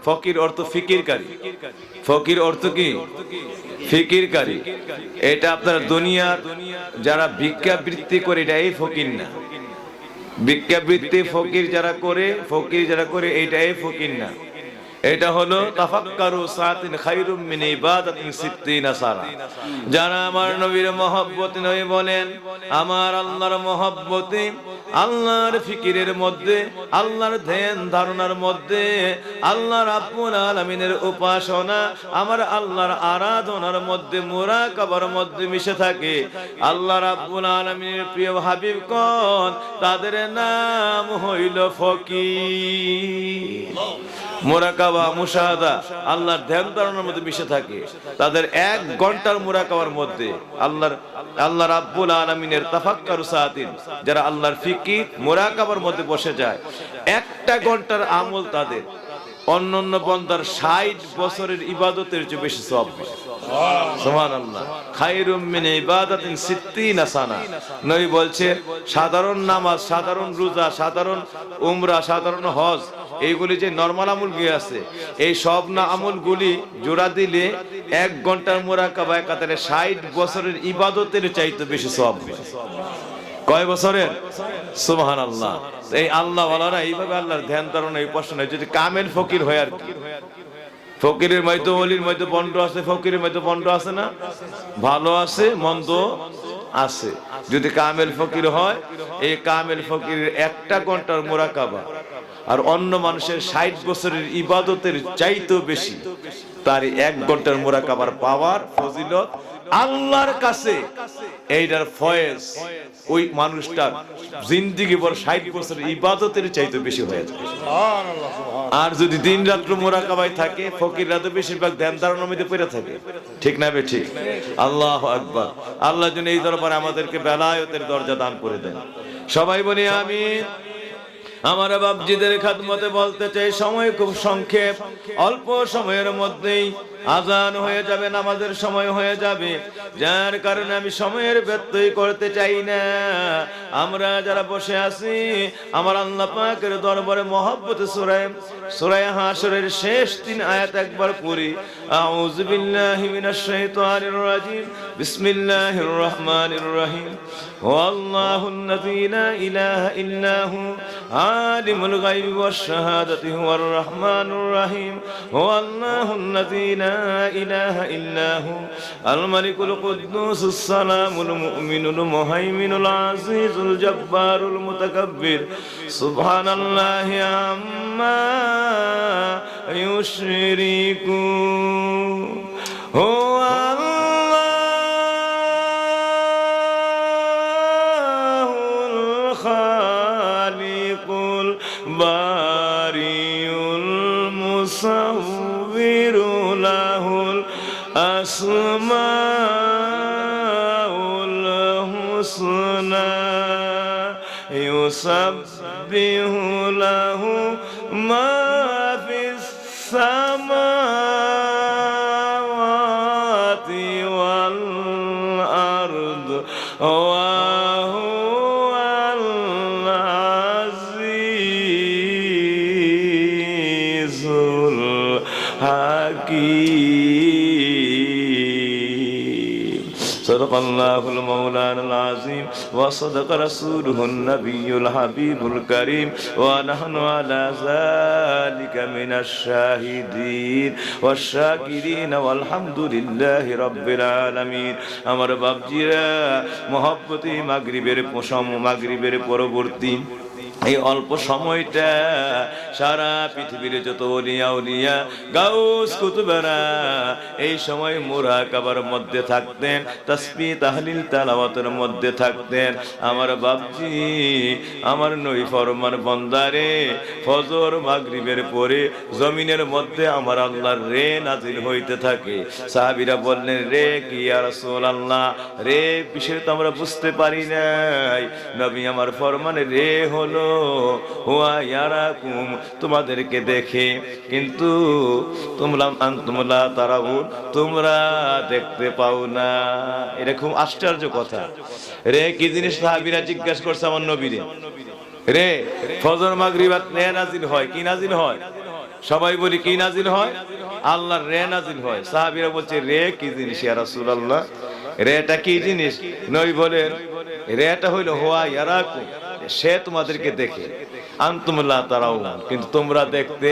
ফকির অর্থ ফিকিরকারী। ফকির অর্থ কি? ফিকিরকারী। এটা আপনার দুনিয়ার যারা ভিক্ষাবৃত্তি করে এটা এই ফকির না। ভিক্ষাবৃত্তি ফকির যারা করে এইটাই ফকির না। এটা হলো তাফাক্কারু সাআতিন খায়রুম মিন ইবাদাতিন সিত্তিনা সারা। যারা আমার নবীর মহব্বতে, নবী বলেন আমার আল্লাহর মহব্বতে, আল্লাহর ফিকিরের মধ্যে, আল্লাহর ধ্যান ধারণার মধ্যে, আল্লাহ রাব্বুল আলামিনের উপাসনা, আমার আল্লাহর আরাধনার মধ্যে, মুরাকাবার মধ্যে মিশে থাকে। আল্লাহ রাব্বুল আলামিনের প্রিয় হাবিব কোন? তাদের নাম হইল ফকির। মুরাকাবা, মুশাহাদা, আল্লাহর ধ্যান ধারণার মধ্যে মিশে থাকে। তাদের 1 ঘন্টার মুরাকাবার মধ্যে আল্লাহ রাব্বুল আলামিনের তাফাক্কুর সাআতিন, যারা আল্লাহর ফিকির মুরাকাবার মধ্যে বসে যায়, 1টা ঘন্টার আমল তাদের অন্যান্য বান্দার 60 বছরের ইবাদতের চেয়ে বেশি সওয়াব হয়। সুবহানাল্লাহ। খায়রুম মিন ইবাদাতিন সিত্তিনা সানা। নবী বলছে সাধারণ নামাজ, সাধারণ রোজা, সাধারণ উমরা, সাধারণ হজ, এইগুলি যে নরমাল আমলগুলি আছে, এই সব না আমলগুলি জোড়া দিলে 1 ঘন্টার মুরাকাবা কাতারে 60 বছরের ইবাদতের চাইতে বেশি সওয়াব হয়। কয় বছরের? সুবহানাল্লাহ। এই আল্লাহ ওয়ালারা এইভাবে আল্লাহর ধ্যান ধারণা উপাসনা যদি কামেল ফকির হয় আর কি। ফকিরের মধ্যে, ওলির মধ্যে বন্ড আছে, ফকিরের মধ্যে বন্ড আছে না? ভালো আছে, মন্দ আছে। যদি কামেল ফকির হয়, এই কামেল ফকিরের 1টা ঘন্টার মুরাকাবা আর অন্য মানুষের 60 বছরের ইবাদতের চাইতেও বেশি, তার 1 ঘন্টার মুরাকাবার পাওয়ার ফজিলত আল্লাহর কাছে এইটার ফয়েজ ওই মানুষটার জিন্দেগি ভর 60 বছরের ইবাদতের চাইতে বেশি হয়ে যায়। আর যদি দিন রাত্র মুরাকাবায় থাকে, ফকিররা তো বেশিরভাগ ধ্যান ধারণার মধ্যে পড়ে থাকে। ঠিক না বে ঠিক? আল্লাহু আকবার। আল্লাহ যেন এই দরবারে আমাদেরকে বেলায়েতের দরজা দান করে দেন। সবাই বলি আমিন। আমার বাপজিদের খাদমতে বলতে চাই, সময় খুব সংক্ষেপ, অল্প সময়ের মধ্যেই আজান হয়ে যাবে, নামাজের সময় হয়ে যাবে। যার কারণে আমি সময়ের ব্যত্যয় করতে চাই না। আমরা যারা বসে আছি, আমার আল্লাহ পাকের দরবারে মহব্বতে সূরা হাশরের শেষ 3 আয়াত একবার পড়ি। আউযু বিল্লাহি মিনাশ শাইতানির রাজিম। বিসমিল্লাহির রহমানির রহিম। ওয়াল্লাহুল্লাযী লা ইলাহা ইল্লা হু আলিমুল গায়বি ওয়াশ শাহাদাতি হুয়ার রহমানুর রহিম। ওয়াল্লাহুল্লাযী লা ইলাহা ইল্লা হু আল মালিকুল কুদ্দুসুস সালামুল মুমিনুল মুহাইমিনুল আজিজুল জব্বারুল মুতাকাব্বির। সুবহানাল্লাহি আম্মা ইউশরিকুন। বারিউল মুসাউবিরু লাহুল আসমাউল হুসনা ইউসাব্বিহু লাহু মা ফিস সামাওয়াতি ওয়াল আরদ ওয়া সাদাকাল্লাহুল মাওলানাল আযীম ওয়া সাদাকা রাসূলুহুন নাবিয়্যুল হাবিবুল কারীম ওয়া নাহনু আলা যালিকা মিনাশ শাহিদিন ওয়াশ শাকিরিন ওয়াল হামদুলিল্লাহি রাব্বিল আলামিন। আমার বাপজিরা, মহব্বতে মাগরিবের পরবর্তী এই অল্প সময়টা সারা পৃথিবীর যত ওলিয়া উলিয়া গাউস কুতুবেরা এই সময় মুরাকাবার মধ্যে থাকতেন, তাসবিহ তাহলিল তেলাওয়াতের মধ্যে থাকতেন। আমার বাপজি, আমার নবী ফরমান বান্দারে, ফজর মাগরিবের পরে জমিনের মধ্যে আমার আল্লাহর রে নাজিল হইতে থাকে। সাহাবীরা বললেন, রে কি ইয়া রাসূলুল্লাহ? রে বিষয় তো আমরা বুঝতে পারি নাই। নবী আমার ফরমানে রে হলো হুয়া ইয়ারাকুম, তোমাদেরকে দেখে, কিন্তু তোমরা তারাউন, তোমরা দেখতে পাও না। এটা খুব আশ্চর্য কথা। রে কি জিনিস? সাহাবীরা জিজ্ঞাসা করছে আমার নবীরে, রে ফজর মাগরিব রে নাজিল হয়, কি নাজিল হয়? সবাই বলি কি নাজিল হয়? আল্লাহর রে নাজিল হয়। সাহাবীরা বলছে রে কি জিনিস ইয়া রাসূলুল্লাহ? রেটা কি জিনিস? নবী বলেন রেটা হইল হুয়া ইয়ারাকুম, সে তোমাদেরকে দেখে, আনতুম লা তারাউন, কিন্তু তোমরা দেখতে।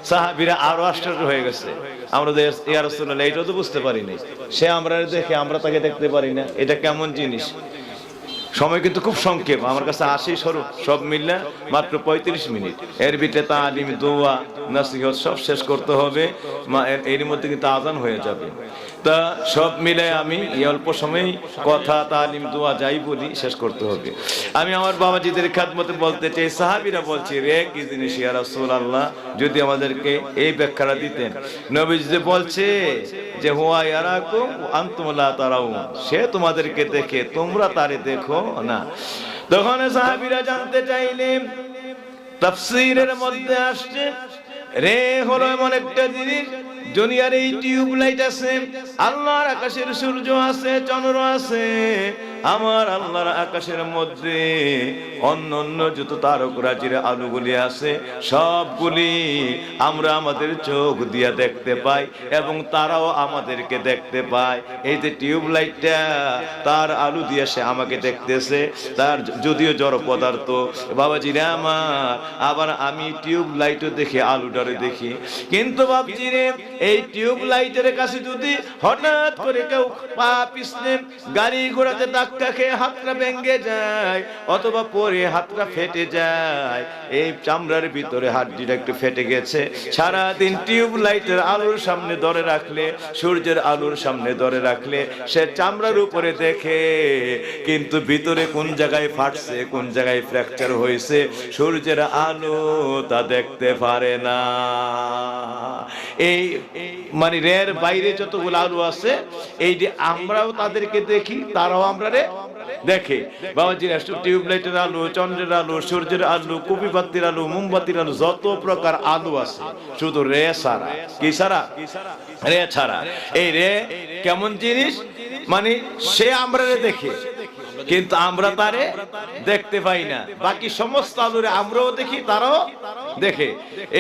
সাহাবীরা আরো আশ্চর্য হয়ে গেছে, আমরা যে ইয়া রাসূলুল্লাহ এইটা তো বুঝতে পারি নাই, সে আমরা দেখে আমরা তাকে দেখতে পারি না, এটা কেমন জিনিস? সময় কিন্তু খুব সংক্ষেপ, আমার কাছে আসি স্বরূপ সব মিললে মাত্র 35 মিনিট। এর ভিতরে তালিম, দোয়া, নসিহত সব শেষ করতে হবে, এর মধ্যে কিন্তু আজান হয়ে যাবে। তা সব মিলে আমি এই অল্প সময় কথা, তালিম, দোয়া যাই বলি শেষ করতে হবে। আমি আমার বাবাজিদের খেদমতে বলতে চাই, সাহাবীরা বলছে রে কি জিনিস ইয়া রাসূলুল্লাহ, যদি আমাদেরকে এই ব্যাখ্যাটা দিতেন। নবীজি যে বলছে যে হুয়া ইয়ারাকুম আনতুম লা তারাউন, সে তোমাদেরকে দেখে তোমরা তারে দেখো না। তখন সাহাবীরা জানতে চাইলেন, তাফসীরের মধ্যে আসছে রে হলো এমন একটা জিনিস, দুনিয়ার এই টিউব লাইট আছে, আল্লাহর আকাশের সূর্য আছে, চন্দ্র আছে, আমার আল্লাহর আকাশের মধ্যে অন্য অন্য যত তারকারাজির আলোগুলি আছে সবগুলি আমরা আমাদের চোখ দিয়ে দেখতে পাই এবং তারাও আমাদেরকে দেখতে পায়। এই যে টিউব লাইটটা, তার আলো দিয়ে সে আমাকে দেখতেছে, তার যদিও জড় পদার্থ বাবাজিরা আমার, আবার আমি টিউব লাইটও দেখি, আলোটারে দেখি। কিন্তু বাবজিরে এই টিউব লাইটের কাছে যদি হঠাৎ করে কেউ পা পিছলে গাড়ি ঘোড়াতে ধাক্কা খেয়ে হাতটা ভেঙে যায় অথবা পরে হাতটা ফেটে যায়, এই চামড়ার ভিতরে হাড্ডিটা একটু ফেটে গেছে, সারাদিন টিউব লাইটের আলোর সামনে ধরে রাখলে, সূর্যের আলোর সামনে ধরে রাখলে সে চামড়ার উপরে দেখে, কিন্তু ভিতরে কোন জায়গায় ফাটছে, কোন জায়গায় ফ্র্যাকচার হয়েছে সূর্যের আলো তা দেখতে পারে না। এই মানে রের বাইরে যতগুলো আলো আছে, এই যে আমরাও তাদেরকে দেখি, তারাও আমরা দেখে। বাবাজির টিউব লাইটের আলো, চন্দ্রের আলো, সূর্যের আলো, কপি বাতির আলো, মোমবাতির আলো, যত প্রকার আলো আছে, শুধু রে ছাড়া, কি ছাড়া? রে ছাড়া। এই রে কেমন জিনিস? মানে সে আমরা দেখে কিন্তু আমরা তারে দেখতে পাই না। বাকি সমস্ত আলোরে আমরাও দেখি, তারাও দেখে।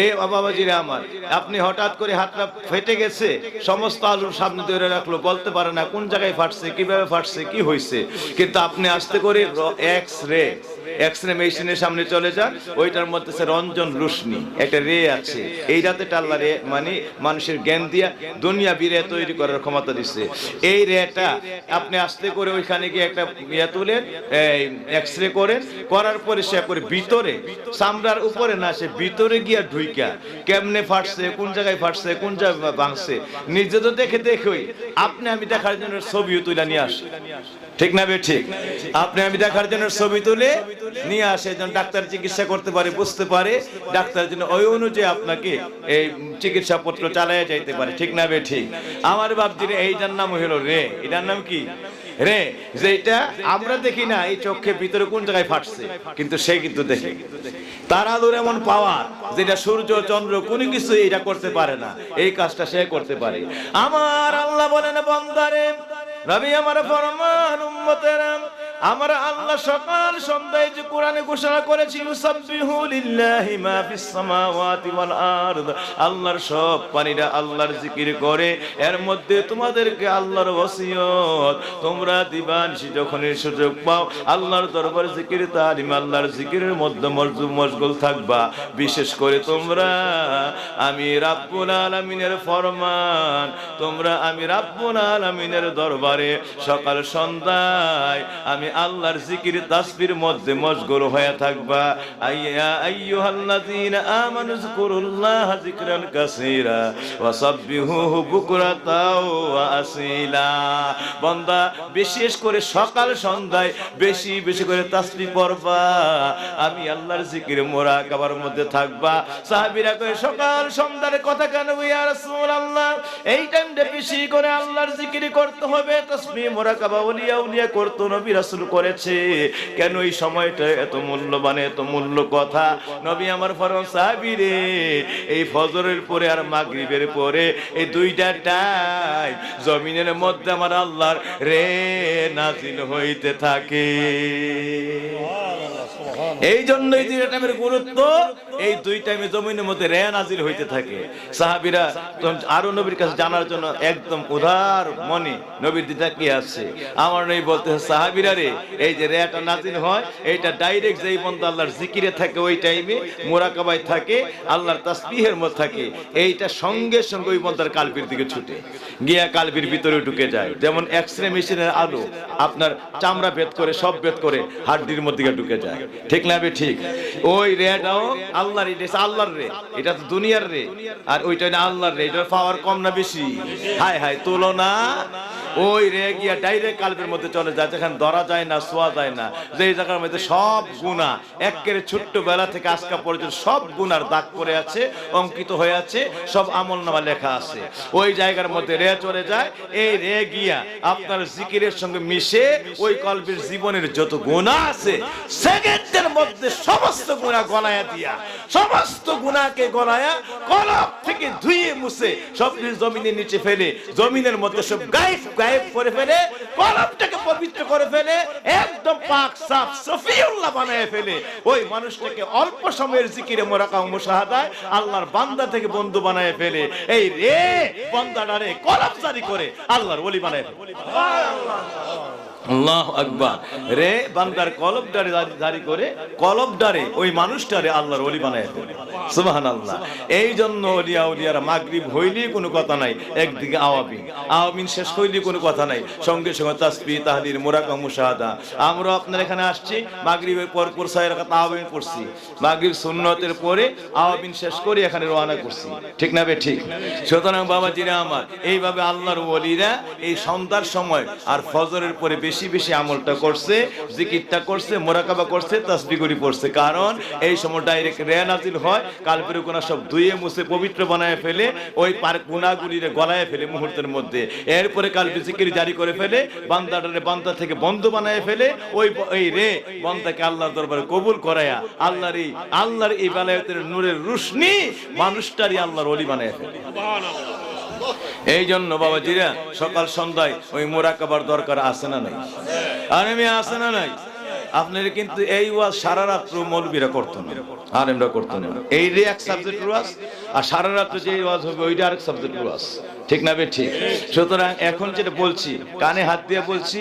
এই বাবাজিরা আমার, আপনি হঠাৎ করে হাতটা ফেটে গেছে, সমস্ত আলোর সামনে ধরে রাখলো, বলতে পারে না কোন জায়গায় ফাটছে, কিভাবে ফাটছে, কি হয়েছে, কিন্তু আপনি আস্তে করে এক্স রে মেশিনের সামনে চলে যান, ওইটার মধ্যে রঞ্জন রশ্মি একটা রে আছে, এই রাতে আল্লাহ রে মানে মানুষের জ্ঞান দিয়া দুনিয়া বিরে তৈরি করার ক্ষমতা দিচ্ছে। এই রেটা আপনি আস্তে করে ওইখানে গিয়ে একটা ইয়া তুলেন, এক্স রে করেন, করার পরে সে করে ভিতরে চামড়ার উপরে না, সে ভিতরে গিয়া ঢুইকা কেমনে ফাটছে, কোন জায়গায় ফাটছে, কোন জায়গায় ভাঙছে, নিজে তো দেখোই, আপনি আমি দেখার জন্য ছবিও তুলে নিয়ে আসি, ঠিক না বে ঠিক? আপনি আমি দেখার জন্য ছবি তুলে নিয়ে আসে, যেন ডাক্তার চিকিৎসা করতে পারে, বুঝতে পারে, ডাক্তার যেন ওই অনুযায়ী আপনাকে এই চিকিৎসা পত্র চালায় যাইতে পারে, ঠিক না বে ঠিক? আমার বাপজির এইটার নাম হলো রে। এটার নাম কি? রে। যেটা আমরা দেখি না, এই চোখের ভিতরে কোন জায়গায় ফাটছে, কিন্তু সে কিন্তু দেখে। তার আলোর এমন পাওয়ার যেটা সূর্য চন্দ্র কোনো কিছু এটা করতে পারে না, এই কাজটা সে করতে পারে। আমার আল্লাহ বলেন, বান্দারে নবী আমার ফরমান উম্মতেরা, আমরা আল্লাহ সকাল সন্ধ্যায় যে কোরআনে ঘোষণা করেছি, ইউসাব্বিহু লিল্লাহি মা ফিস সামাওয়াতি ওয়াল আরদ, আল্লাহর সব প্রাণীরা আল্লাহর জিকির করে। এর মধ্যে তোমাদেরকে আল্লাহর ওসিয়ত, তোমরা দিবানিশি যখনই সুযোগ পাও আল্লাহর দরবার জিকির, তালিম, আল্লাহর জিকিরের মধ্যে মশগুল থাকবা। বিশেষ করে তোমরা আমি রাব্বুল আলামিনের ফরমান, তোমরা আমি রাব্বুল আলামিনের দরবারে সকাল সন্ধ্যায় আমি আল্লাহর জিকির তাসবির মধ্যে মশগুল হয়ে থাকবা। আইয়া আইয়ুহাল্লাযীনা আমানু যিকুরুল্লাহা যিকরান কাসীরা ওয়া সাব্বিহুহু বুকরাতাও ওয়া আসীলা। বান্দা বিশেষ করে সকাল সন্ধ্যায় বেশি বেশি করে তাসবিহ পড়বা, আমি আল্লাহর জিকির মুরাকাবার মধ্যে থাকবা। সাহাবীরা কয় সকাল সন্ধ্যার কথা কেন ইয়া রাসূলুল্লাহ? এই টাইমটা বেশি করে আল্লাহর জিকির করতে হবে, তাসবিহ মুরাকাবা ওলিয়া উলিয়া করতে নবী রাসূল করেছে। কেন এই সময়টা এত মূল্যবান, এত মূল্য কথা? নবী আমার ফরমান, সাহাবীরে এই ফজরের পরে আর মাগরিবের পরে এই দুইটা টাইম জমিনের মধ্যে আমার আল্লাহর রে নাজিল হইতে থাকে। এই জন্যই দুই টাইমের গুরুত্ব। এই দুই টাইমে জমিনের মধ্যে রে নাজিল হইতে থাকে। সাহাবীরা আরো নবীর কাছে জানার জন্য একদম উদার মনে নবীর দিকে কি আছে। আমার নবী বলতেছে, সাহাবীরা রে, এই যে রেটা নাজিল হয়, এইটা ডাইরেক্ট যেই বান্দা আল্লাহর জিকিরে থাকে, ওই টাইমে মুরাকাবায় থাকে, আল্লাহর তাসবিহের মধ্যে থাকে, এইটা সঙ্গে সঙ্গে ওই বান্দার কালবির দিকে ছুটে গিয়া কালবির ভিতরে ঢুকে যায়। যেমন এক্সরে মেশিনের আলো আপনার চামড়া ভেদ করে, সব ভেদ করে হাড্ডির মধ্যে ঢুকে যায়। ঠিক না বে? ঠিক। ওই রেটাও আল্লাহর, এটা আল্লাহর রে, এটা তো দুনিয়ার রে, আর ওইটা আল্লাহর রে। এটার পাওয়ার কম না বেশি? হায় হায়, তুলনা। ওই রে গিয়া ডাইরেক্ট কালবের মধ্যে চলে যায়, যেখানে ধরা যায় না, ছোঁয়া যায় না, যে জায়গার মধ্যে সব গুনাহ একেবারে ছোট্ট বেলা থেকে আজকা পর্যন্ত সব গুনার দাগ পড়ে আছে, অঙ্কিত হয়ে আছে, সব আমলনামা লেখা আছে। ওই জায়গার মধ্যে রে চলে যায়। এই রে গিয়া আপনার জিকিরের সঙ্গে মিশে ওই কলবের জীবনের যত গুনাহ আছে, সেকেন্ডের মধ্যে সমস্ত গুনাহ গলায়া দিয়া, সমস্ত গুনাহকে গলায়া কলব থেকে ধুয়ে মুছে সব জমিনের নিচে ফেলে, জমিনের মধ্যে সব গায়েব গায়েব করে ফেলে, কলবটাকে পবিত্র করে ফেলে, একদম পাক সাফ সফিউল্লাহ বানায় ফেলে। ওই মানুষটাকে অল্প সময়ের জিকিরে মুরাকাবা মুশাহাদায় আল্লাহর বান্দা থেকে বন্ধু বানায় ফেলে। এই রে বান্দাটারে কলব জারি করে আল্লাহর ওলি বানায় ফেলে। আল্লাহু আকবার। রে বান্দার কলবটারে জারি করে, কলবটারে ওই মানুষটারে আল্লাহর ওলি বানায় ফেলে। সুবহানাল্লাহ। এই জন্য ওলিয়া উলিয়ারা মাগরিব হইলে কোনো কথা নাই, একদিকে আওয়াবিন, আওয়াবিন শেষ হইলে কোনো কথা নাই, সঙ্গে সঙ্গে তাসবিহ তাহলিল মুরাকাবা মুশাহাদা। আমরা আপনার এখানে আসছি, মাগরিবের পর 6 রাকাত আওয়াবিন পড়ছি, মাগরিব সুন্নতের পরে আওয়াবিন শেষ করে এখানে রওনা করছি। ঠিক না বে? ঠিক। সুতরাং বাবাজিরা আমার, এইভাবে আল্লাহর ওলিরা এই সন্ধ্যার সময় আর ফজরের পরে বেশি বেশি আমলটা করছে, জিকিরটা করছে, মুরাকাবা করছে, তাসবিহ করি পড়ছে। কারণ এই সময় ডাইরেক্ট রে নাজিল হয়, কালবের গুনাহ সব ধুয়ে মুছে পবিত্র বানায় ফেলে, ওই গুনাহগুলিরে গলায় ফেলে মুহূর্তের মধ্যে। এরপরে কালবে জিকির জারি করে ফেলে, বান্দাটারে বান্দা থেকে বন্ধু বানায় ফেলে। ওই রে বান্দাকে আল্লাহর দরবারে কবুল করায়া আল্লাহর এই বেলায়েতের নূরের রোশনি মানুষটারই আল্লাহর ওলি বানায় ফেলে। এই জন্য বাবাজিরা সকাল সন্ধ্যায় ওই মুরাকাবার দরকার আছে না নাই? আর আমি আছে না নাই? আপনারা কিন্তু এই ওয়াজ সারা রাত মৌলবীরা করতেন না, আর আমরা করতেন না। এই রে এক সাবজেক্ট ওয়াজ, আর সারা রাত যে ওয়াজ হবে ওইটা আরেক সাবজেক্ট ওয়াজ। ঠিক না বে? ঠিক। সুতরাং এখন যেটা বলছি, কানে হাত দিয়ে বলছি,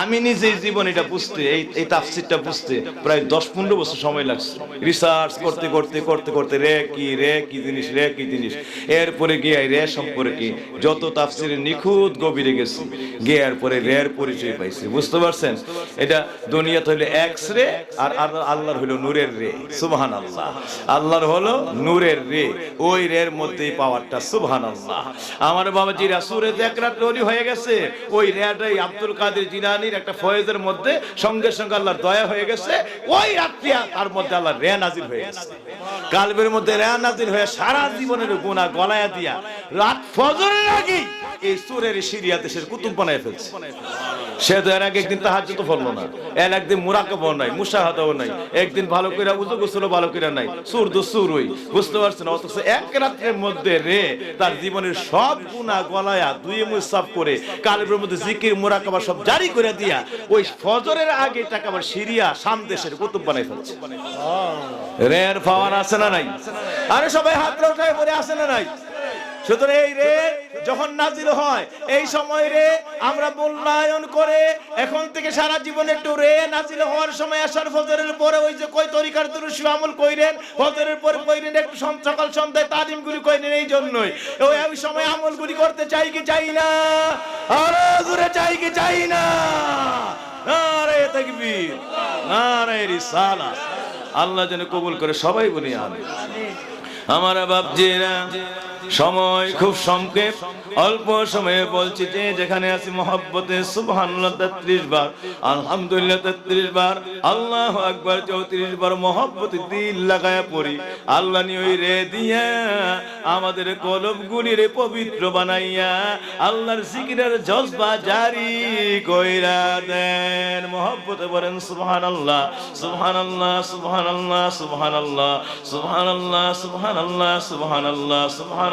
আমি নিজে জীবন এটা বুঝতে, এই তাফসীরটা বুঝতে প্রায় 10-15 বছর সময় লাগছে। রিসার্চ করতে করতে করতে করতে রে কি জিনিস, রে কি জিনিস, এরপরে গিয়ে রে সম্পর্কে যত তাফসীরের নিখুঁত গভীরে গেছি, গিয়ে এরপরে রের পরিচয় পাইছি। বুঝতে পারছেন? এটা দুনিয়াতে হলো এক্স রে, আর আল্লাহর হলো নূরের রে। সুবহানাল্লাহ। আল্লাহর হলো নূরের রে, ওই রের মধ্যেই পাওয়ারটা। সুবহানাল্লাহ। আমার বাবাজিরা সূরা যাকরাত তৈরি হয়ে গেছে, ওই রেটাই আব্দুল কাদের জিলানীর একটা ফয়েজের মধ্যে সঙ্গে সঙ্গে আল্লাহর দয়া হয়ে গেছে। ওই রাত্রি তার মধ্যে আল্লাহর রে নাজিল হয়ে গেছে, কালবের মধ্যে রে নাজিল হয়ে সারা জীবনের গুনাহ গলায়া দিয়া রাত ফজরের আগে এই সূরের সিরিয়া দেশের কুতুব বানায় ফেলছে। সে তো এর আগে একদিন তাহাজ্জুদ পড়লো না, এর একদিন মুরাকাবাও নাই, মুশাহাদাও নাই, একদিন ভালো করে উযু গোসল ভালো করে নাই, সুর দো সুরই। বুঝতে পারছেন? অথচ এক রাতের মধ্যে রে তার জীবনের সব গুনাহ গলায়া দুয়ে মুসাফ করে কালবের মধ্যে জিকির মুরাকাবা সব জারি করে দিয়া ওই ফজরের আগে টাকা আবার সিরিয়া শাম দেশের কুতুব বানায় ফেলছে। রের পাওয়ার আছে না নাই? আরে সবাই হাত উঠায় পড়ে আছে না নাই? সুতরাং এই রে যখন নাজিল হয়, এই সময় রে আমরা মূল্যায়ন করে এখন থেকে সারা জীবনে একটু রে নাজিল হওয়ার সময় আসার ফজরের পরে ওই যে কই তরিকার দুরুদ আমল কইরেন, ফজরের পরে কইরেন, একটু সকাল সন্ধ্যায় তালিমগুলি কইরেন। এই জন্যই ওই সময় আমলগুলি করতে চাই কি চাই না? আরে জোরে চাই কি চাই না? নারে তাকবীর, নারে রিসালাত। আল্লাহ যেন কবুল করে, সবাই বলি আমিন। আমার বাপজিরা, সময় খুব সংক্ষেপ, অল্প সময়ে বলছি যে যেখানে আছি মহব্বতে সুবহানাল্লাহ 33 বার, আলহামদুলিল্লাহ 33 বার, আল্লাহু আকবার 34 বার মহব্বতে দিল লাগায়া পড়ি। আল্লাহ নি ওই রে দিয়া আমাদের কলবগুলিরে পবিত্র বানাইয়া আল্লাহর জিকিরের জজবা জারি কইরা দেন। মহব্বতে বলেন সুবহানাল্লাহ, সুবহানাল্লাহ, সুবহানাল্লাহ, সুবহানাল্লাহ, সুবহানাল্লাহ, সুবহানাল্লাহ, সুবহানাল্লাহ, সুবহানাল্লাহ।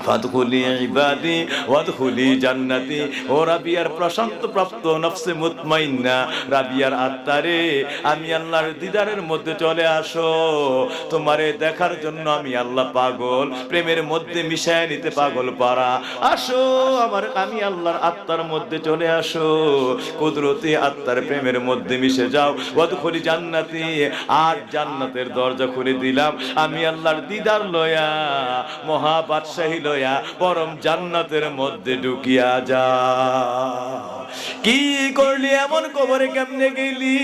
ফাদখুলি ইবাদি ওয়াদখুলি জান্নাতি। ও রাবিয়ার প্রশান্ত প্রাপ্ত নফসে মুতমাইন্না, রাবিয়ার আত্মারে, আমি আল্লাহর দিদারের মধ্যে চলে আসো। তোমারে দেখার জন্য আমি আল্লাহ পাগল, প্রেমের মধ্যে মিশায় নিতে পাগল পারা। আসো আমি আল্লাহর আত্মার মধ্যে চলে আসো, কুদরতি আত্মার প্রেমের মধ্যে মিশে যাও। ওয়াদখুলি জান্নাতি, আর জান্নাতের দরজা খুলে দিলাম আমি আল্লাহর দিদার লয়া, মহা বাদশাহী লয়া, পরম জান্নাতের মধ্যে ঢুকিয়া যা। কি করলি এমন, কবরে কেমনে গেলি?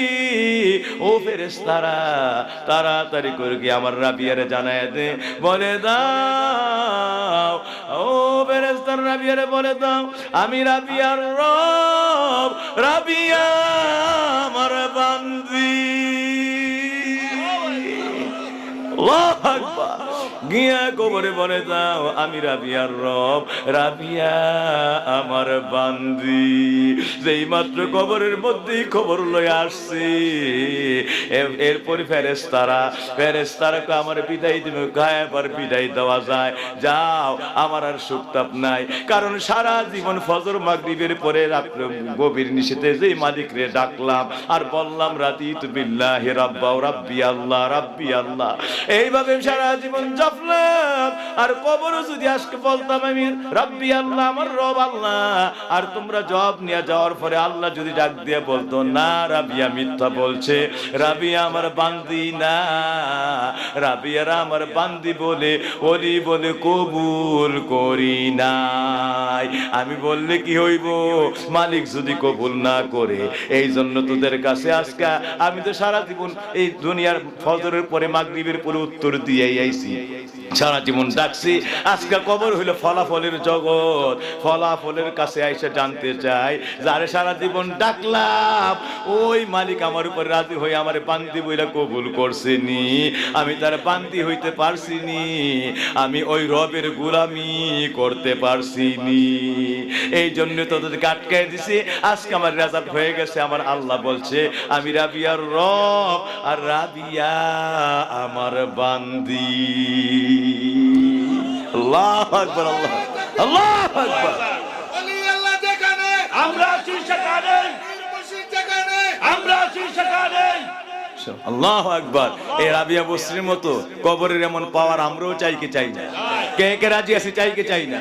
ও ফেরেশতারা, তাড়াতাড়ি করে কি আমার রাবিয়ারে জানায় দে, বলে দাও। ও ফেরেশতারা রাবিয়ারে বলে দাও, আমি রাবিয়ার রব, রাবিয়া আমার বান্দি। আল্লাহু আকবার। গিয়া কবরে বলে দাও, আমি রাবিয়ার রব, রাবিয়া আমার বান্দি। যেই মাত্র কবরের মধ্যেই খবর লয়ে আসছে, এরপরে ফেরেশতারা আমার বিদায় দিবে, গায়েব আর বিদায় দেওয়া যায়? যাও, আমার আর সুখতাপ নাই। কারণ সারা জীবন ফজর মাগরিবের পরে গভীর নিশীথে যেই মালিকরে ডাকলাম আর বললাম রাদিতু বিল্লাহি রাব্বা ওয়া রাব্বি আল্লাহ, রাব্বি আল্লাহ, এইভাবে সারা জীবন জপলাম। আর কবরও যদি আজকে বলতাম আমি রাব্বি আল্লাহ, আমার রব আল্লাহ, আর তোমরা জব নিয়ে যাওয়ার পরে আল্লাহ যদি ডাক দিয়ে বলতো না রাবিয়া মিথ্যা বলছে, রাবিয়া আমার বান্দি না, রাবিয়ারা আমার বান্দি বলে ওলি বলে কবুল করি নাই, আমি বললে কি হইব? মালিক যদি কবুল না করে। এই জন্য তোদের কাছে আজকে আমি তো সারা জীবন এই দুনিয়ার ফজরের পরে মাগরিবের পরে উত্তর দিয়ে আইছি, সারা জীবন ডাকছি। আজকে কবর হইল ফলাফলের জগৎ, ফলাফলের কাছে আইসা জানতে চাই, যারে সারা জীবন ডাকলাম ওই মালিক আমার উপর রাজি হয়ে আমার বান্দি বইলা কবুল করছেনি, আমি তার বান্দি হইতে পারছিনি, আমি ওই রবের গোলামি করতে পারছিনি। এই জন্য তোদেরকে আটকায় দিছি। আজকে আমার রেজাল্ট হয়ে গেছে, আমার আল্লাহ বলছে আমি রাবিয়ার রব আর রাবিয়া আমার বান্দি। আল্লাহু আকবার, আল্লাহ, আল্লাহু আকবার। ওলি আল্লাহ যেখানে, আমরা আছি সেখানে, পীর মুর্শিদ যেখানে, আমরা আছি সেখানে। আল্লাহু আকবার। এই রাবিয়া বসরির মতো কবরের এমন পাওয়ার আমরাও চাই কি চাই না? কে কে রাজি আছি? চাই কি চাই না?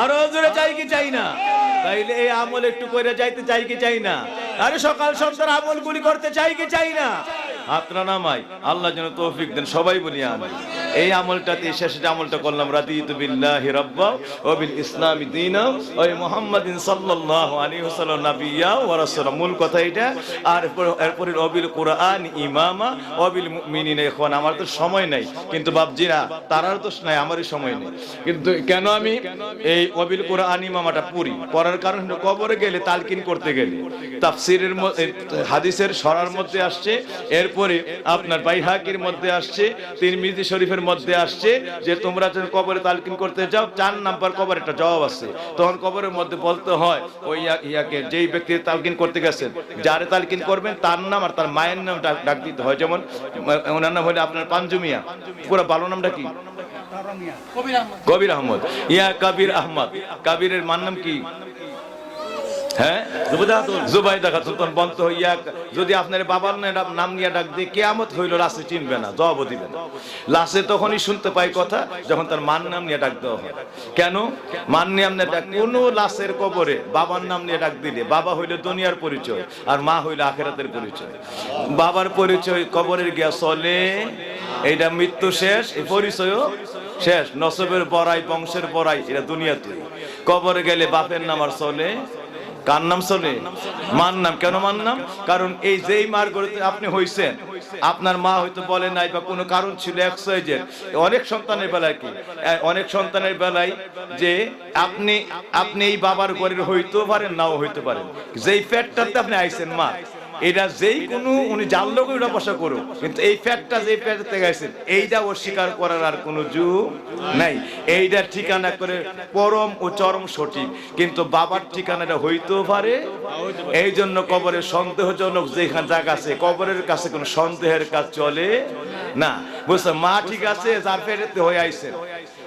আরো জোরে চাই কি চাই না? তাইলে এই আমল একটু করে যাইতে চাই কি চাই না? আরে সকাল সন্ধ্যার আমলগুলি করতে চাই কি চাই না? হাতরা নামাই, আল্লাহ যেন তৌফিক দেন, সবাই বলি আমিন। এই আমলটাতে শেষ আমলটা করলাম রাদিতু বিল্লাহি রাব্বা ওয়া বিল ইসলামি দীনা ওয়া মুহাম্মাদিন সাল্লাল্লাহু আলাইহি ওয়াসাল্লাম নাবিয়্যা ওয়া রাসূলা। মূল কথা এটা। আর এরপরে ওয়াবিল কুরআন ইমামা ওয়া বিল মুমিনিনা ইখওয়ান। আমার তো সময় নাই, কিন্তু বাপজিরা তারার দোষ নাই, আমারই সময় নেই। কিন্তু কেন আমি এই ওয়াবিল কুরআন ইমামাটা পড়ার কারণ হলো কবরে গেলে তালকিন করতে গেলে তাফসীরের হাদিসের সরার মধ্যে আসছে, এরপরে আপনার বাইহাকির মধ্যে আসছে, তিরমিজি শরীফের মধ্যে আসছে যে তোমরা যখন কবরে তালকিন করতে যাও 4 নাম্বার কবরে একটা জবাব আছে, তখন কবরের মধ্যে বলতে হয় ওই ইয়াকে যেই ব্যক্তি তালকিন করতে গেছেন, যারে তালকিন করবেন তার নাম আর তার মায়ের নাম ডাক দিতে হয়। যেমন ওনার নাম হলো আপনার পাঞ্জু মিয়া, পুরো ভালো নামটা কি? কবির আহমদ। ইয়া কবির আহমদ। কবিরের মান নাম কি? হ্যাঁ, জুবাইদা খাতুন। বন্ধ হইয়া যদি আপনার বাবার নাম নিয়ে ডাক দিয়ে কিয়ামত হইল, লাশে চিনবে না, জবাবও দিবে না। লাশে তখনই শুনতে পাই কথা যখন তার মার নাম নিয়ে ডাক দেওয়া হয়। কেন? মান নাম নিয়ে ডাক, কোন লাশের কবরে বাবার নাম নিয়ে ডাক দিলে বাবা হইল দুনিয়ার পরিচয় আর মা হইল আখিরাতের পরিচয়। বাবার পরিচয় কবরের গিয়া চলে, এইটা মৃত্যু শেষ, এই পরিচয়ও শেষ, নসবের বড়াই বংশের বড়াই এটা দুনিয়াতে। কবরে গেলে বাপের নাম আর চলে, কার নাম চলে? মার নাম। কেন মার নাম? কারণ এই যেই মার গড়তে আপনি হইছেন, আপনার মা হয়তো বলে নাই বা কোনো কারণ ছিল এক্সাইজের। অনেক সন্তানের বেলায় কি, অনেক সন্তানের বেলায় যে আপনি এই বাবার ঘরের হইতেও পারেন, নাও হইতে পারেন। যেই পেটটাতে আপনি আইছেন মা, এটা যেই কোনো উনি জানলো ওটা বসা করো, কিন্তু এই ফ্যাটটা যে ফ্যাটতে গেছেন এইটা অস্বীকার করার আর কোনো যুগ নাই। এইটা ঠিকানা করে পরম ও চরম সঠিক, কিন্তু বাবার ঠিকানাটা হইতেও পারে। এই জন্য কবরের সন্দেহজনক যেখানে জায়গা আছে, কবরের কাছে কোনো সন্দেহের কাজ চলে না। বুঝছেন? মা ঠিক আছে, যার পেটেতে হয়ে আইছেন,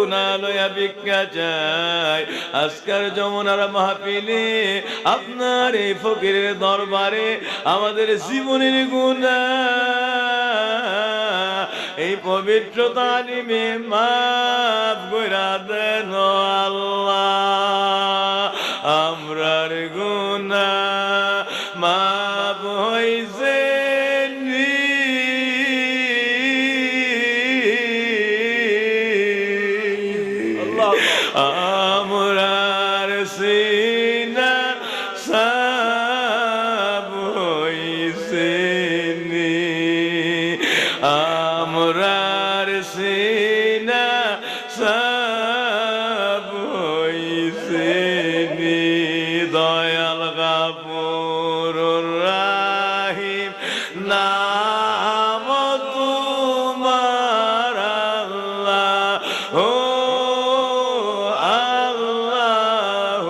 গুনাহ লয়া ভিক্ষা চাই। আজকের যমুনার মাহফিলে আপনার এই ফকিরের দরবারে আমাদের জীবনের গুনাহ এই পবিত্র তালিমে মাফ কইরা দেন আল্লাহ। আমরার গুনাহ মাফ হইছে আমরার সিনা সাব হইছে আমরার সিনা সাব হইছে দয়াল গাফুরুর রাহিম নাম তোমার আল্লাহ ও আল্লাহ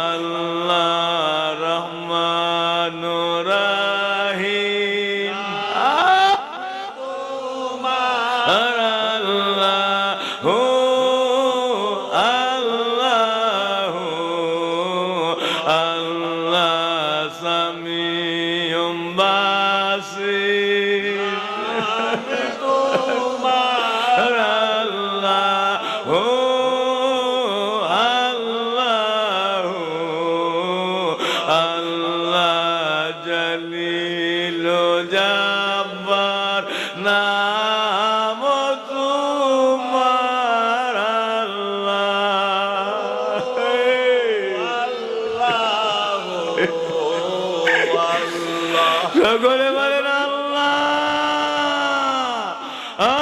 আল্লাহ রহমানুর রাহিম আল্লাহ ও আল্লাহ আল্লাহ সামিউম বাসির আল্লাহ ও আল্লাহ আল্লাহ জলিল জব্বার নাম তোমার আল্লাহ সকলে বলেন আল্লাহ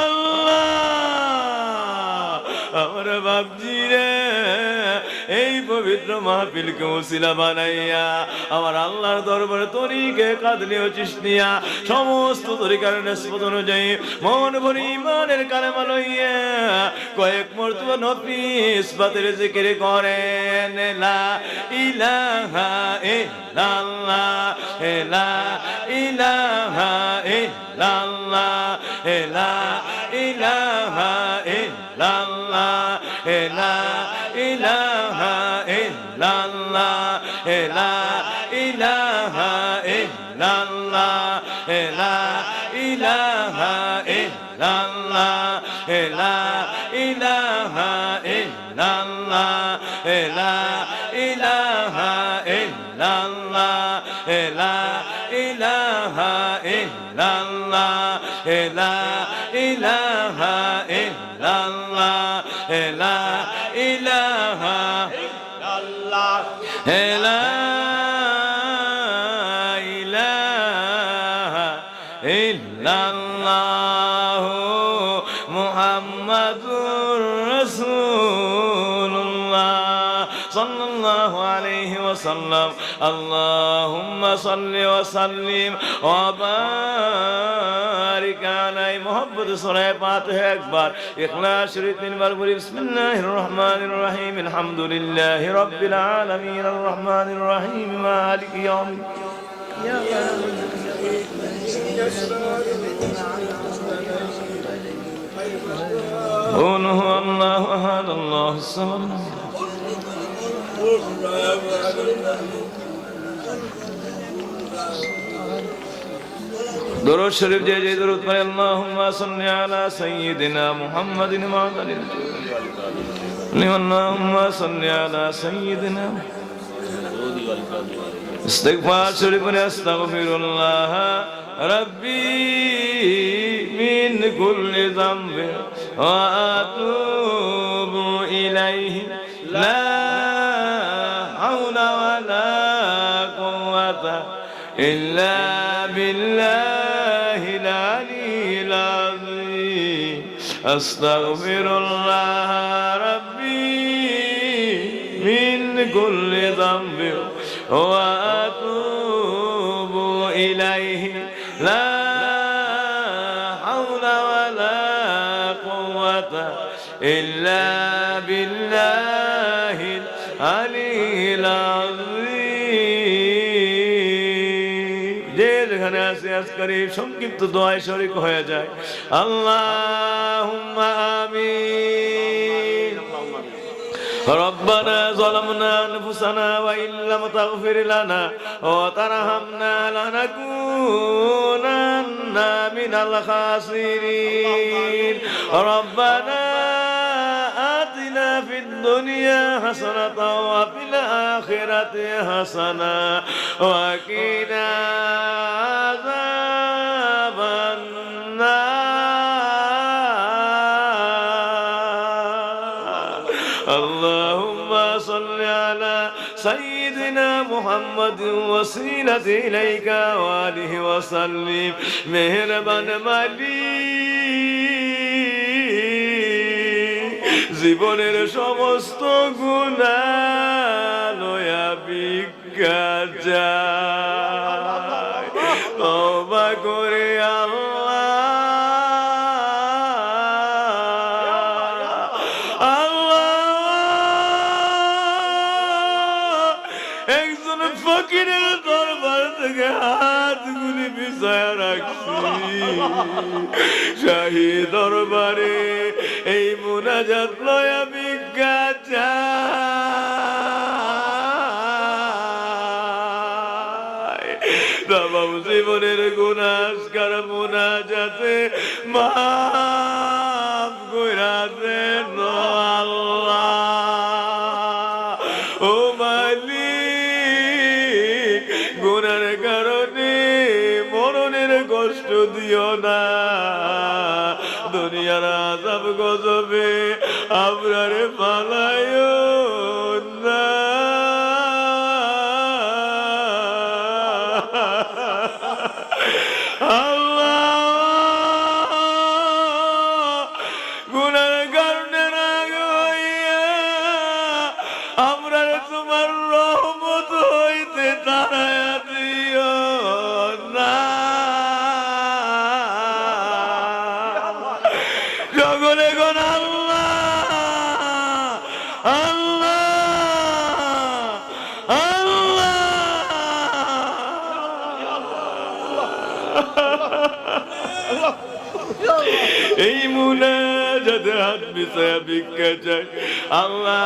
আল্লাহ। আমার বাপজি রে এই পবিত্র মাহফিলকে ওসিলা বানাইয়া আমার আল্লাহর দরবারে তরিকে কাদলিও চিশতিয়া সমস্ত তরিকার নিসবত অনুযায়ী মন ভরি ইমানের কালেমা লইয়া কয়েক মর্তবা নফি ইসবাতের জিকির করেন লা ইলাহা ইল্লাল্লাহ লা ইলাহা ইল্লাল্লাহ লা ইলাহা ইল্লাল্লাহ লা ইলাহা ইল্লাল্লাহ লা ইলাহা ইল্লাল্লাহ লা ইলাহা ইল্লাল্লাহ লা ইলাহা ইল্লাল্লাহ লা ইলাহা ইল্লাল্লাহ লা ইলাহা ইল্লাল্লাহ লা ইলাহা ইল্লাল্লাহ লা ইলাহা ইল্লাল্লাহ লা ইলাহা ইল্লাল্লাহ মুহাম্মাদুর রাসূলুল্লাহ সাল্লাল্লাহু আলাইহি ওয়াসাল্লাম। আল্লাহুম্মা সাল্লি ওয়া সাল্লিম ওয়া বারিক আলাই মুহাম্মদ সূরা ফাতিহা একবার ইখলাস শরীফ তিনবার পড়ি বিসমিল্লাহির রহমানির রহিম আলহামদুলিল্লাহি রাব্বিল আলামিন আর রহমানির রহিম মালিকি ইয়াউমিদ্দিন قل هو الله أحد الله الصمد درود شريف جي جي درود پر اللهم صل على سيدنا محمد وعلى آله اللهم صل على سيدنا استغفار شريف استغفر الله ربي من كل ذنب وأتوب إليه لا حول ولا قوة إلا بالله العلي العظيم أستغفر الله ربي من كل ذنب وأتوب إليه لا حول ولا قوة إلا بالله العلي العظيم যেখানে আছে আজকের এই সংক্ষিপ্ত দোয়ায় শরীক হয়ে যায়। আল্লাহুম্মা আমিন। ربنا ظلمنا أنفسنا وإن لم تغفر لنا وترحمنا لنكونن من الخاسرين ربنا آتنا في الدنيا حسنة وفي الآخرة حسنة وقنا عذاب النار. اللهم صل على سيدنا محمد وسيلة إليك وآله وسلم মেহেরবান মালিক জীবনের সমস্ত গুনাহ লয়া ভিক্ষা চাই তওবা করে একজন ফকিরের দরবার থেকে হাতগুলি বিছায়া রাখছি শাহী দরবারে এই মুনাজাত লয়া ভিক্ষা চাই তামাম জীবনের গুনাহ আজকার মুনাজাতে মাফ কইরা দেন আল্লাহ। ও মালিক গুনার কারণে মরণের কষ্ট দিও না দুনিয়ার আযাব গজবে আমরারে পালায়ো না। আল্লাহ গুনার কারণে রাগ হইয়া আমরা তোমার রহমত হইতে তাড়াইয়া দিও না। সকলে কোন আল্লাহ আল্লাহ আল্লাহ। এই মুনাজাতে হাত বিছায়া ভিক্ষা চাই আল্লাহ।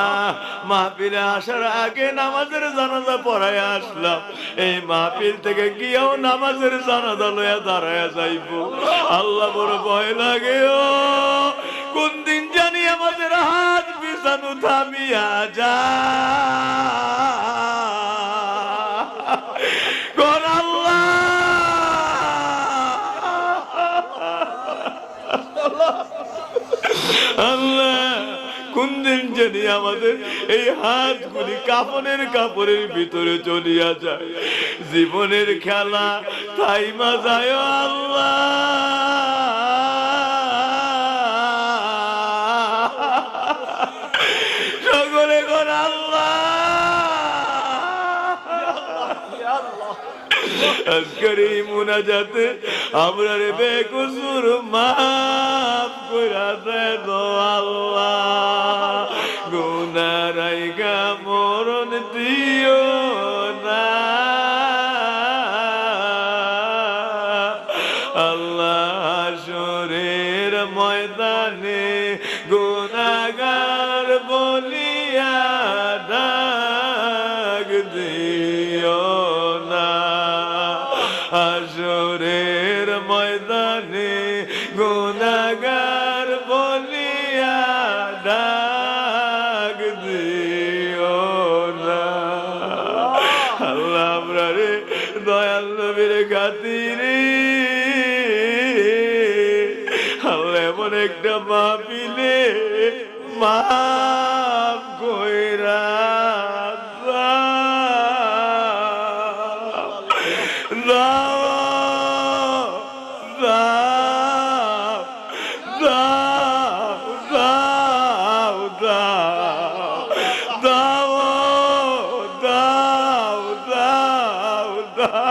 মাহফিলে আসার আগে নামাজের জানাজা পড়ায় আসলাম এই মাহফিল থেকে গিয়েও নামাজের জানাজা লইয়া দাঁড়ায়া যাইব আল্লাহ বড় ভয় লাগে। ও কোন দিন জানি আমাদের হাত বিছানো থামিয়া যা কোন আল্লাহ আল্লাহ কোন দিন জানি আমাদের এই হাতগুলি কাফনের কাপড়ের ভিতরে চলিয়া যায় জীবনের খেলা থাইমা যায় আল্লাহ। সকলে কোন আল্লাহ আজকের এই মুনাজাতে আমরা রে বেকসুর মাফ কইরা দেন আল্লাহ। গুনাহ রাইগা মরণ দিও না আল্লাহ। হাশরের ময়দানে গুনাহগার বলিয়া ডাক দিও না হাশরের ময়দানে গুনাহগার বলিয়া ডাক দিও না আল্লাহ। আমরা রে দয়াল নবীর খাতিরে আল্লাহ এমন একটা মাহফিলে মাফ কইরা দাও দাও দাও দাও দাও দাও দাও দাও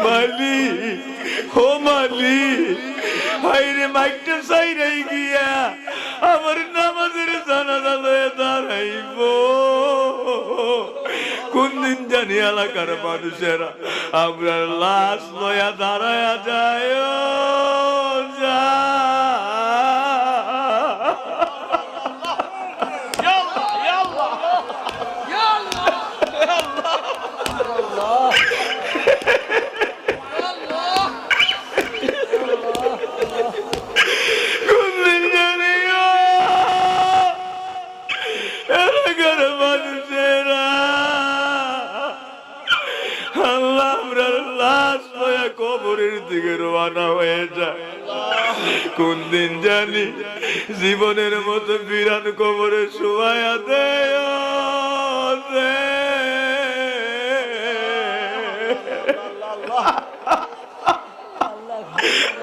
মালিক ও মালিক ভাইরে মাইকটা চাইরাই গিয়া আমার নামাজের জানাজা লয়ে দাঁড়াইব। কোন দিন জানি এলাকার মানুষেরা আমরা লাশ লয়া দাঁড়ায়া যায় যা। কবরের দিকে রওনা হয়ে যায়। কোন দিন জানি জীবনের মতো বিরান কবরে শোয়া দেয়।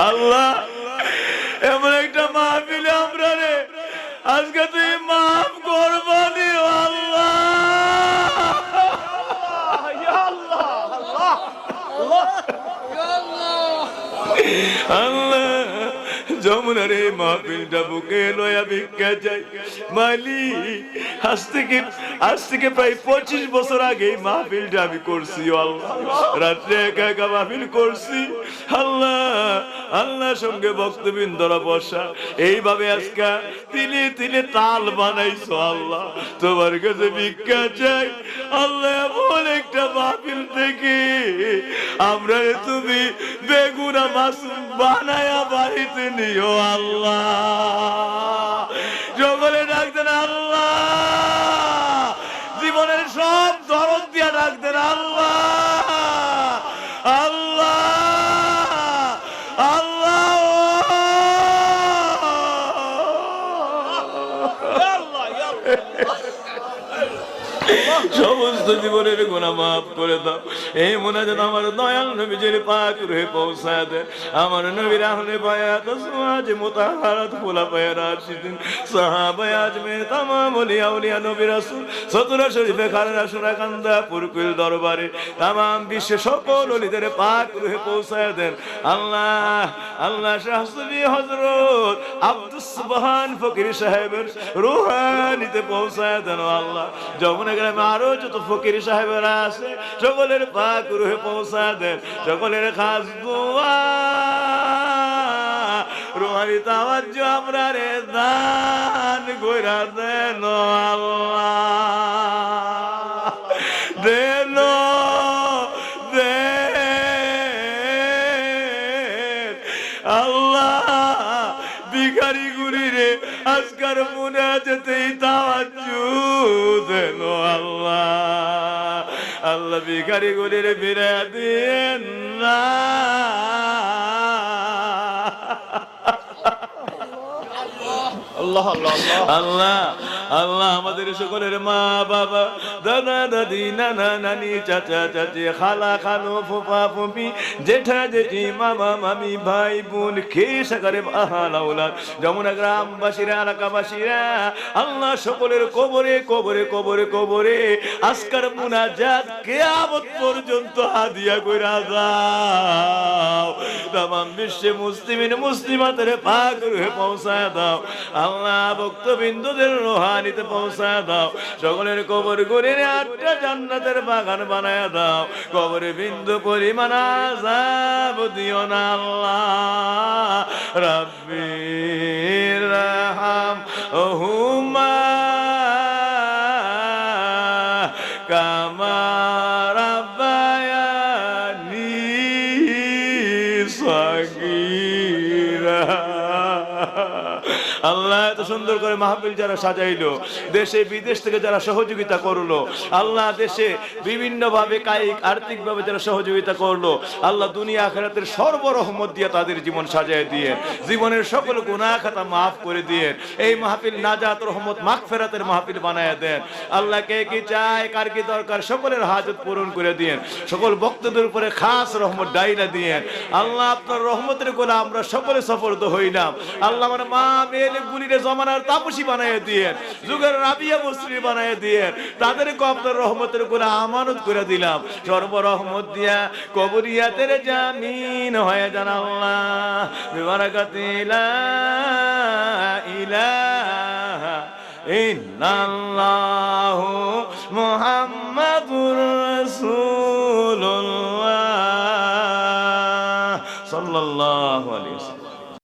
আল্লাহ এমন একটা মাহফিলে আমরা রে আজকে তুই মাফ করবানি আল্লাহ। আল্লাহ যমুনার এই মাহফিলটা বুকে লয়া ভিক্ষা চাই মালিক। আজ থেকে প্রায় 25 বছর আগে এই মাহফিলটা আমি করছি আল্লাহ। রাত্রে একা একা মাহফিল করছি আল্লাহ। আল্লাহ সঙ্গে ভক্তবৃন্দরা বসা এইভাবে আজকে তিলে তিলে তাল বানাইছো আল্লাহ। তোমার কাছে ভিক্ষা চাই আল্লাহ। এমন একটা মাহফিল থেকে আমরা তুমি বেগুনা মাসুম বানায়া বাড়িতে নিও আল্লাহ। সকলে ডাকতেন আল্লাহ। জীবনের সব দরদ দিয়া ডাকতেন আল্লাহ আল্লাহ আল্লাহ। সমস্ত জীবনের গুনাহ মাফ করে দাও। এই মোনাজাত আমার দয়াল নবীজির পাক রূহে পৌঁছায় দেন। আমার নবীর আহলে বায়াত আজওয়াজ মুতাহহারাত খুলাফায়ে রাশিদিন সাহাবায়ে আজমের तमाम ওলিয়া উলিয়া নবী রাসূল সতরা শরীফে খালেদা সুরাকান্দা পুরকুল দরবারে तमाम বিশ্বের সকল ওলিদের পাক রূহে পৌঁছায় দেন আল্লাহ। আল্লাহ শাহ সুফি হযরত আব্দুস সুবহান ফকির সাহেবের রূহানিতে পৌঁছায় দেন আল্লাহ। যমুনা গ্রামে আরো যত ফকির সাহেবেরা আছে সকলের পাক রূহে পৌঁছা দেন। সকলের খাস দোয়া রুহানি তাওয়াজ্জু আমরা রে দান কইরা দেন আল্লাহ। দেন আল্লাহ। ভিখারি গুলিরে আজকার মুনাজাতেই তাওয়াজ্জু দেন আল্লাহ। আল্লাহ ভিখারি গুলির ফিরে দিয়েন না। আল্লাহ আল্লাহ আমাদের সকলের মা বাবা দাদা দাদি নানা নানি চাচা চাচি খালা খালু ফুফা ফুফি জেঠা জেঠি মামা মামি ভাই বোন খেসাকারে আহাল আওলাদ যমুনা গ্রামবাসীরা এলাকাবাসীরা আল্লাহ সকলের কবরে কবরে কবরে কবরে আজকার মুনাজাত কিয়ামত পর্যন্ত হাদিয়া কইরা দাও। तमाम বিশ্বে মুসলিমিন মুসলিমাতের পাক রূহে পৌঁছায় দাও আল্লাহ। ভক্তবৃন্দদের রুহানিতে পৌঁছায় দাও। সকলের কবর গড়িয়ে 8টা জান্নাতের বাগান বানায় দাও। কবরে বিন্দু পরিমাণ আযাব দিও না আল্লাহ। রাব্বির রাহমহুমা কামা রাব্বায়ানি সাগীরা। আল্লাহ এত সুন্দর করে মাহফিল যারা সাজাইলো, দেশে বিদেশ থেকে যারা সহযোগিতা করলো, আল্লাহ দেশে বিভিন্ন ভাবে কায়িক আর্থিক ভাবে যারা সহযোগিতা করলো, আল্লাহ দুনিয়া আখিরাতের সর্বরহমত দিয়ে তাদের জীবন সাজায় দিয়ে জীবনের সকল গুনাহ খাতা মাফ করে দিয়ে এই মাহফিল নাজাত রহমত মাগফিরাতের মাহফিল বানায় দেন আল্লাহ। কে কি চায় কার কি দরকার সকলের হাজত পূরণ করে দিয়েন। সকল ভক্তদের উপরে খাস রহমত ডাইলা দিয়েন আল্লাহ। আপনার রহমতের গোলাম আমরা সকলে সফরদ হইলাম আল্লাহ আমার মা মেয়ে গুলিরে জমানার তাপসী বানায় দিয়ে যুগের রাবিয়া বস্ত্রী বানায় দিয়ে তাদেরকে আপনার রহমতের করে আমানত করে দিলাম সর্বরহমত দিয়া কবরিয়াতের জামিন হয়ে যান আল্লাহ বিবারাকাতি লা ইলাহা ইল্লাল্লাহু মুহাম্মাদুর রাসূলুল্লাহ সাল্লাল্লাহু